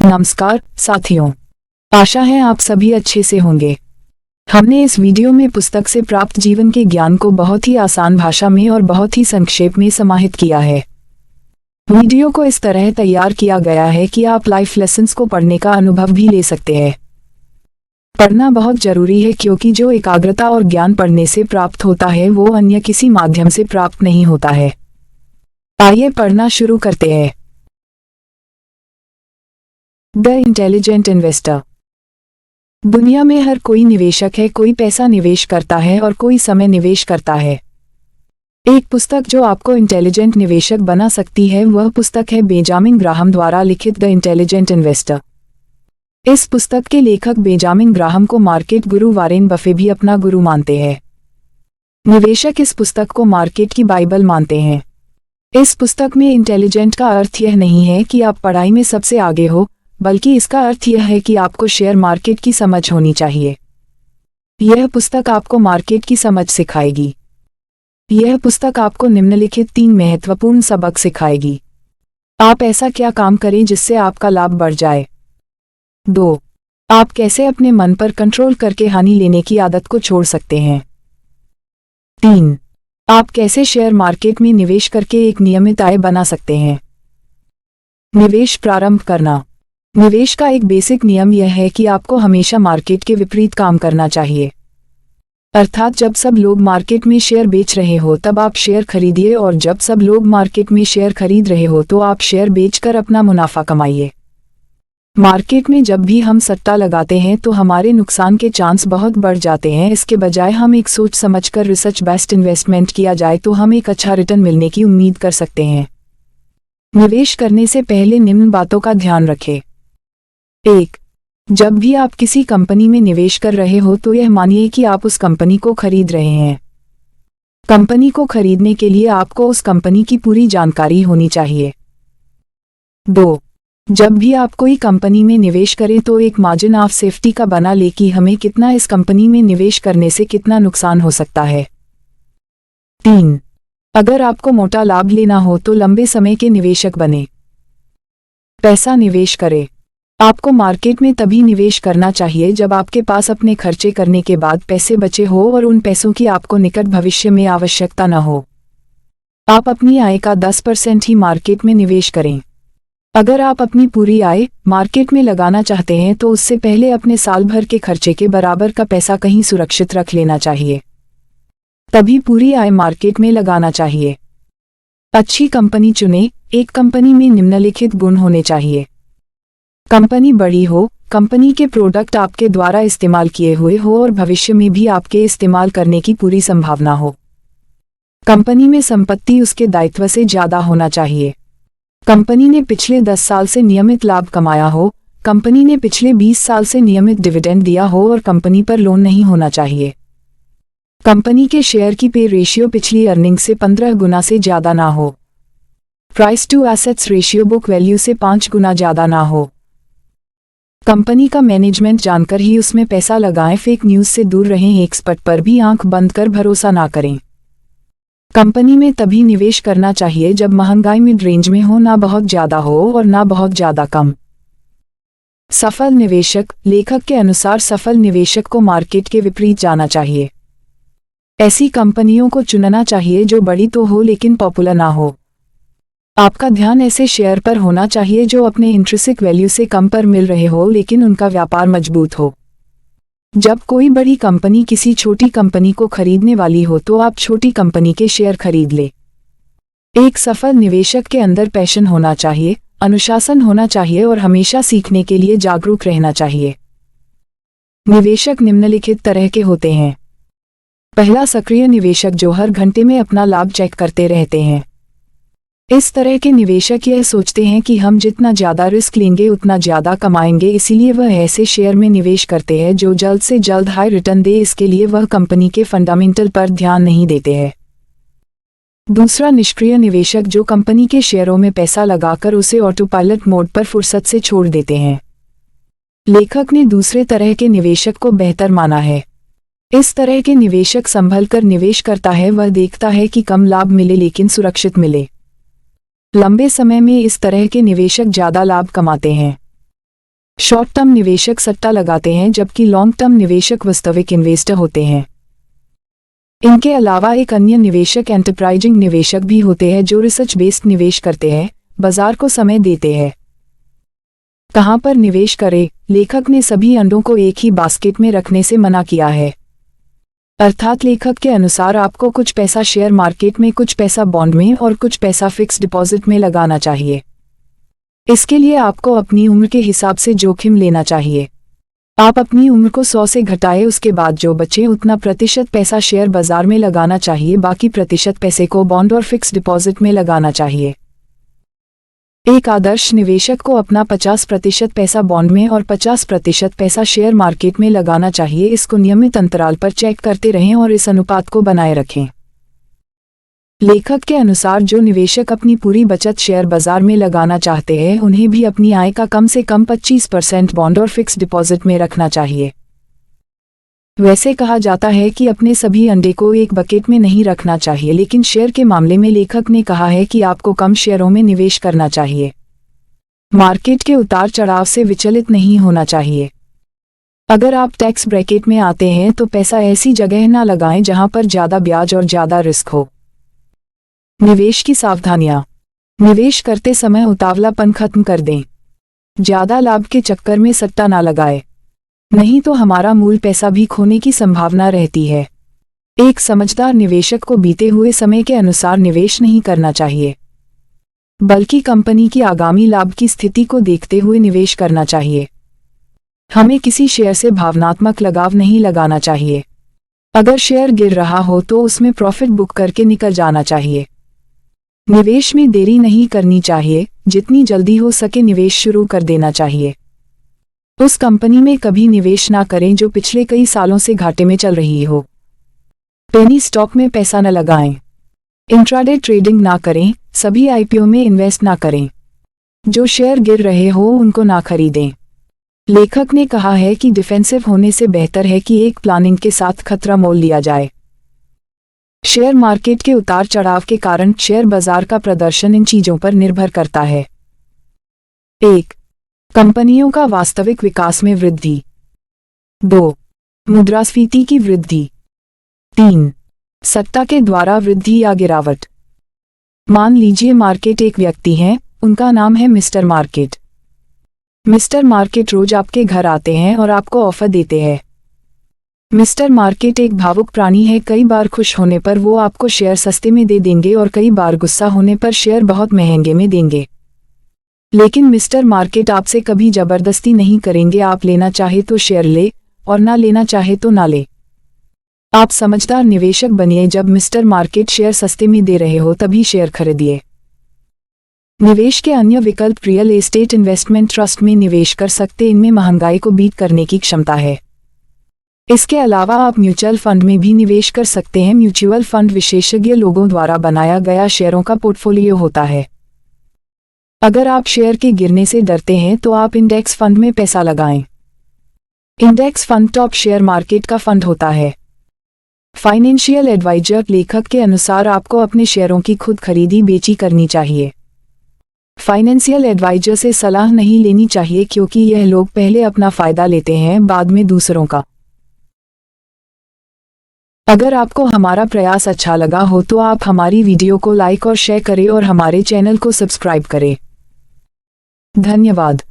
नमस्कार साथियों, आशा है आप सभी अच्छे से होंगे। हमने इस वीडियो में पुस्तक से प्राप्त जीवन के ज्ञान को बहुत ही आसान भाषा में और बहुत ही संक्षेप में समाहित किया है। वीडियो को इस तरह तैयार किया गया है कि आप लाइफ लेसन्स को पढ़ने का अनुभव भी ले सकते हैं। पढ़ना बहुत जरूरी है क्योंकि जो एकाग्रता और ज्ञान पढ़ने से प्राप्त होता है वो अन्य किसी माध्यम से प्राप्त नहीं होता है। आइए पढ़ना शुरू करते हैं। The intelligent investor. दुनिया में हर कोई निवेशक है, कोई पैसा निवेश करता है और कोई समय निवेश करता है। एक पुस्तक जो आपको इंटेलिजेंट निवेशक बना सकती है वह पुस्तक है बेंजामिन ग्राहम द्वारा लिखित द इंटेलिजेंट इन्वेस्टर। इस पुस्तक के लेखक बेंजामिन ग्राहम को मार्केट गुरु वॉरेन बफे भी अपना गुरु मानते हैं। निवेशक इस पुस्तक को मार्केट की बाइबल मानते हैं। इस पुस्तक में इंटेलिजेंट का अर्थ यह नहीं है कि आप पढ़ाई में सबसे आगे हो, बल्कि इसका अर्थ यह है कि आपको शेयर मार्केट की समझ होनी चाहिए। यह पुस्तक आपको मार्केट की समझ सिखाएगी। यह पुस्तक आपको निम्नलिखित 3 महत्वपूर्ण सबक सिखाएगी। आप ऐसा क्या काम करें जिससे आपका लाभ बढ़ जाए। 2. आप कैसे अपने मन पर कंट्रोल करके हानि लेने की आदत को छोड़ सकते हैं। 3. आप कैसे शेयर मार्केट में निवेश करके एक नियमित आय बना सकते हैं। निवेश प्रारंभ करना। निवेश का एक बेसिक नियम यह है कि आपको हमेशा मार्केट के विपरीत काम करना चाहिए। अर्थात जब सब लोग मार्केट में शेयर बेच रहे हो तब आप शेयर खरीदिए और जब सब लोग मार्केट में शेयर खरीद रहे हो तो आप शेयर बेचकर अपना मुनाफा कमाइए। मार्केट में जब भी हम सट्टा लगाते हैं तो हमारे नुकसान के चांस बहुत बढ़ जाते हैं। इसके बजाय हम एक सोच समझकर रिसर्च बेस्ड इन्वेस्टमेंट किया जाए तो हम एक अच्छा रिटर्न मिलने की उम्मीद कर सकते हैं। निवेश करने से पहले निम्न बातों का ध्यान रखें। 1. जब भी आप किसी कंपनी में निवेश कर रहे हो तो यह मानिए कि आप उस कंपनी को खरीद रहे हैं। कंपनी को खरीदने के लिए आपको उस कंपनी की पूरी जानकारी होनी चाहिए। 2. जब भी आप कोई कंपनी में निवेश करें तो एक मार्जिन ऑफ सेफ्टी का बना ले कि हमें कितना इस कंपनी में निवेश करने से कितना नुकसान हो सकता है। 3. अगर आपको मोटा लाभ लेना हो तो लंबे समय के निवेशक बने। पैसा निवेश करें। आपको मार्केट में तभी निवेश करना चाहिए जब आपके पास अपने खर्चे करने के बाद पैसे बचे हो और उन पैसों की आपको निकट भविष्य में आवश्यकता न हो। आप अपनी आय का 10% ही मार्केट में निवेश करें। अगर आप अपनी पूरी आय मार्केट में लगाना चाहते हैं तो उससे पहले अपने साल भर के खर्चे के बराबर का पैसा कहीं सुरक्षित रख लेना चाहिए, तभी पूरी आय मार्केट में लगाना चाहिए। अच्छी कंपनी चुनें। एक कंपनी में निम्नलिखित गुण होने चाहिए। कंपनी बड़ी हो, कंपनी के प्रोडक्ट आपके द्वारा इस्तेमाल किए हुए हो और भविष्य में भी आपके इस्तेमाल करने की पूरी संभावना हो। कंपनी में संपत्ति उसके दायित्व से ज्यादा होना चाहिए। कंपनी ने पिछले 10 साल से नियमित लाभ कमाया हो, कंपनी ने पिछले 20 साल से नियमित डिविडेंड दिया हो और कंपनी पर लोन नहीं होना चाहिए। कंपनी के शेयर की पे रेशियो पिछली अर्निंग से 15 गुना से ज्यादा ना हो। Price to assets ratio book value से 5 गुना ज्यादा ना हो। कंपनी का मैनेजमेंट जानकर ही उसमें पैसा लगाएं। फेक न्यूज से दूर रहें। एक्सपर्ट पर भी आंख बंद कर भरोसा ना करें। कंपनी में तभी निवेश करना चाहिए जब महंगाई मिड रेंज में हो, ना बहुत ज्यादा हो और ना बहुत ज्यादा कम। सफल निवेशक। लेखक के अनुसार सफल निवेशक को मार्केट के विपरीत जाना चाहिए। ऐसी कंपनियों को चुनना चाहिए जो बड़ी तो हो लेकिन पॉपुलर ना हो। आपका ध्यान ऐसे शेयर पर होना चाहिए जो अपने इंट्रिंसिक वैल्यू से कम पर मिल रहे हो लेकिन उनका व्यापार मजबूत हो। जब कोई बड़ी कंपनी किसी छोटी कंपनी को खरीदने वाली हो तो आप छोटी कंपनी के शेयर खरीद ले। एक सफल निवेशक के अंदर पैशन होना चाहिए, अनुशासन होना चाहिए और हमेशा सीखने के लिए जागरूक रहना चाहिए। निवेशक निम्नलिखित तरह के होते हैं। पहला, सक्रिय निवेशक जो हर घंटे में अपना लाभ चेक करते रहते हैं। इस तरह के निवेशक यह सोचते हैं कि हम जितना ज्यादा रिस्क लेंगे उतना ज्यादा कमाएंगे, इसीलिए वह ऐसे शेयर में निवेश करते हैं जो जल्द से जल्द हाई रिटर्न दे। इसके लिए वह कंपनी के फंडामेंटल पर ध्यान नहीं देते हैं। दूसरा, निष्क्रिय निवेशक जो कंपनी के शेयरों में पैसा लगाकर उसे ऑटो पायलट मोड पर फुर्सत से छोड़ देते हैं। लेखक ने दूसरे तरह के निवेशक को बेहतर माना है। इस तरह के निवेशक संभल कर निवेश करता है। वह देखता है कि कम लाभ मिले लेकिन सुरक्षित मिले। लंबे समय में इस तरह के निवेशक ज्यादा लाभ कमाते हैं। शॉर्ट टर्म निवेशक सट्टा लगाते हैं जबकि लॉन्ग टर्म निवेशक वास्तविक इन्वेस्टर होते हैं। इनके अलावा एक अन्य निवेशक एंटरप्राइजिंग निवेशक भी होते हैं जो रिसर्च बेस्ड निवेश करते हैं, बाजार को समय देते हैं। कहां पर निवेश करें? लेखक ने सभी अंडों को एक ही बास्केट में रखने से मना किया है। अर्थात लेखक के अनुसार आपको कुछ पैसा शेयर मार्केट में, कुछ पैसा बॉन्ड में और कुछ पैसा फिक्स डिपॉजिट में लगाना चाहिए। इसके लिए आपको अपनी उम्र के हिसाब से जोखिम लेना चाहिए। आप अपनी उम्र को 100 से घटाएं, उसके बाद जो बचे उतना प्रतिशत पैसा शेयर बाजार में लगाना चाहिए, बाकी प्रतिशत पैसे को बॉन्ड और फिक्स डिपॉजिट में लगाना चाहिए। एक आदर्श निवेशक को अपना 50% पैसा बॉन्ड में और 50% पैसा शेयर मार्केट में लगाना चाहिए। इसको नियमित अंतराल पर चेक करते रहें और इस अनुपात को बनाए रखें। लेखक के अनुसार जो निवेशक अपनी पूरी बचत शेयर बाजार में लगाना चाहते हैं उन्हें भी अपनी आय का कम से कम 25% बॉन्ड और फिक्स डिपॉजिट में रखना चाहिए। वैसे कहा जाता है कि अपने सभी अंडे को एक बकेट में नहीं रखना चाहिए, लेकिन शेयर के मामले में लेखक ने कहा है कि आपको कम शेयरों में निवेश करना चाहिए। मार्केट के उतार चढ़ाव से विचलित नहीं होना चाहिए। अगर आप टैक्स ब्रैकेट में आते हैं तो पैसा ऐसी जगह ना लगाएं जहां पर ज्यादा ब्याज और ज्यादा रिस्क हो। निवेश की सावधानियां। निवेश करते समय उतावलापन खत्म कर दें। ज्यादा लाभ के चक्कर में सट्टा ना लगाएं, नहीं तो हमारा मूल पैसा भी खोने की संभावना रहती है। एक समझदार निवेशक को बीते हुए समय के अनुसार निवेश नहीं करना चाहिए, बल्कि कंपनी की आगामी लाभ की स्थिति को देखते हुए निवेश करना चाहिए। हमें किसी शेयर से भावनात्मक लगाव नहीं लगाना चाहिए। अगर शेयर गिर रहा हो तो उसमें प्रॉफिट बुक करके निकल जाना चाहिए। निवेश में देरी नहीं करनी चाहिए, जितनी जल्दी हो सके निवेश शुरू कर देना चाहिए। उस कंपनी में कभी निवेश ना करें जो पिछले कई सालों से घाटे में चल रही हो। पेनी स्टॉक में पैसा न लगाएं। इंट्राडे ट्रेडिंग ना करें। सभी आईपीओ में इन्वेस्ट ना करें। जो शेयर गिर रहे हो उनको ना खरीदें। लेखक ने कहा है कि डिफेंसिव होने से बेहतर है कि एक प्लानिंग के साथ खतरा मोल लिया जाए। शेयर मार्केट के उतार चढ़ाव के कारण शेयर बाजार का प्रदर्शन इन चीजों पर निर्भर करता है। 1. कंपनियों का वास्तविक विकास में वृद्धि। 2. मुद्रास्फीति की वृद्धि। 3. सट्टा के द्वारा वृद्धि या गिरावट। मान लीजिए मार्केट एक व्यक्ति है, उनका नाम है मिस्टर मार्केट। मिस्टर मार्केट रोज आपके घर आते हैं और आपको ऑफर देते हैं। मिस्टर मार्केट एक भावुक प्राणी है, कई बार खुश होने पर वो आपको शेयर सस्ते में दे देंगे और कई बार गुस्सा होने पर शेयर बहुत महंगे में देंगे। लेकिन मिस्टर मार्केट आपसे कभी जबरदस्ती नहीं करेंगे। आप लेना चाहे तो शेयर ले और ना लेना चाहे तो ना ले। आप समझदार निवेशक बनिए। जब मिस्टर मार्केट शेयर सस्ते में दे रहे हो तभी शेयर खरीदिए। निवेश के अन्य विकल्प रियल एस्टेट इन्वेस्टमेंट ट्रस्ट में निवेश कर सकते, इनमें महंगाई को बीट करने की क्षमता है। इसके अलावा आप म्यूचुअल फंड में भी निवेश कर सकते हैं। म्यूचुअल फंड विशेषज्ञ लोगों द्वारा बनाया गया शेयरों का पोर्टफोलियो होता है। अगर आप शेयर के गिरने से डरते हैं तो आप इंडेक्स फंड में पैसा लगाएं। Index fund top share market का फंड होता है। Financial advisor. लेखक के अनुसार आपको अपने शेयरों की खुद खरीदी बेची करनी चाहिए। फाइनेंशियल एडवाइजर से सलाह नहीं लेनी चाहिए क्योंकि यह लोग पहले अपना फायदा लेते हैं, बाद में दूसरों का। अगर आपको हमारा प्रयास अच्छा लगा हो तो आप हमारी वीडियो को लाइक और शेयर करें और हमारे चैनल को सब्सक्राइब करें। धन्यवाद।